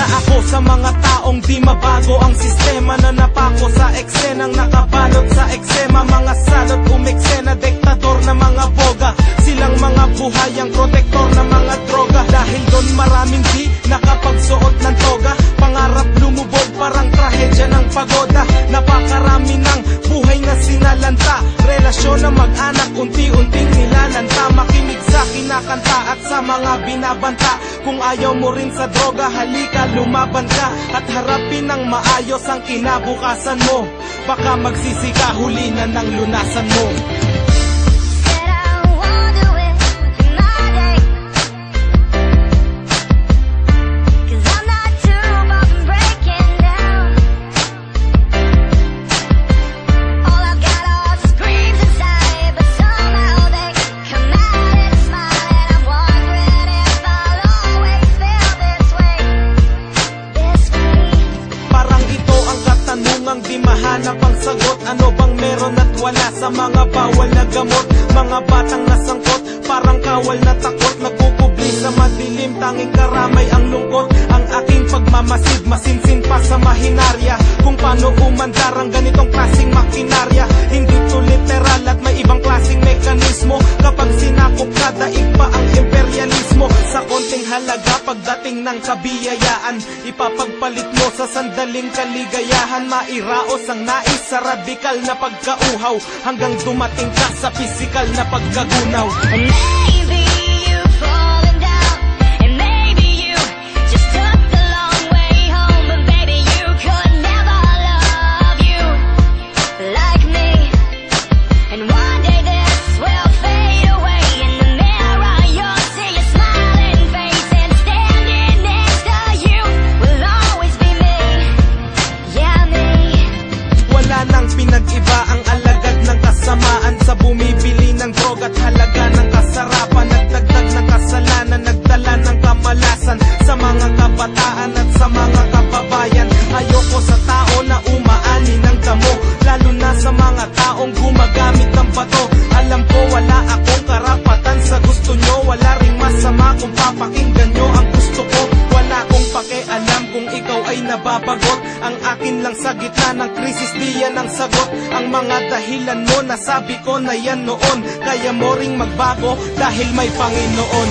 ako sa mga taong di mabago ang sistema na napako sa eksenang nakabalot sa eksema. Mga salot umeksena, diktador na mga boga, silang mga buhayang protektor na mga droga. Dahil doon maraming di nakapagsuot ng toga, pangarap lumubog parang trahedya ng pagoda. Napakarami ng buhay na sinalanta, relasyon na mag-anak unti-unting nilalanta. Makinig sa kinakanta at sa mga binabanta. Kung ayaw mo rin sa droga, halika lumaban ka at harapin ng maayos ang kinabukasan mo. Baka magsisi ka, huli na ng lunasan mo. Ang di mahanap ang sagot, ano bang meron at wala sa mga bawal na gamot. Mga batang nasangkot, parang kawal na takot, nagpupubli sa madilim, tanging karamay ang lungkot. Ang aking pagmamasid, masinsin pa sa mahinarya, kung paano umandar ang ganitong klaseng makinarya. Hindi to literal at may ibang klaseng mekanismo. Kapag sinakop ka, daig pa ang imperialismo. Sa konting halaga, pagdating ng kabiyayaan, ipapagpalit mo sa sandaling kaligayahan. Mairaos ang nais sa radikal na pagkauhaw, hanggang dumating ka sa pisikal na pagkagunaw. Maybe you've fallen down, and maybe you just took the long way home. But baby, you could never love you like me. And one day this will fade away. In the mirror you'll see a smiling face, and standing next to you will always be me. Yeah, me. Wala nang pinag-iba ang alagad ng kasamaan sa bumibili ng droga at halaga ng kasarapan. Nagdagdag ng kasalanan, nagdala ng kamalasan sa mga kabataan at sa mga kababayan. Ayoko sa tao na umaani ng damo, lalo na sa mga taong gumagamit ng bato. Alam ko wala akong karapatan sa gusto nyo, wala ring masama kung papakinggan nyo ang gusto ko. Wala akong pakialam kung ikaw ay nababagot, ang akin lang sa gitna ng krisis, di yan ang sagot. Ang mga dahilan mo, nasabi ko na yan noon, kaya mo ring magbago dahil may Panginoon.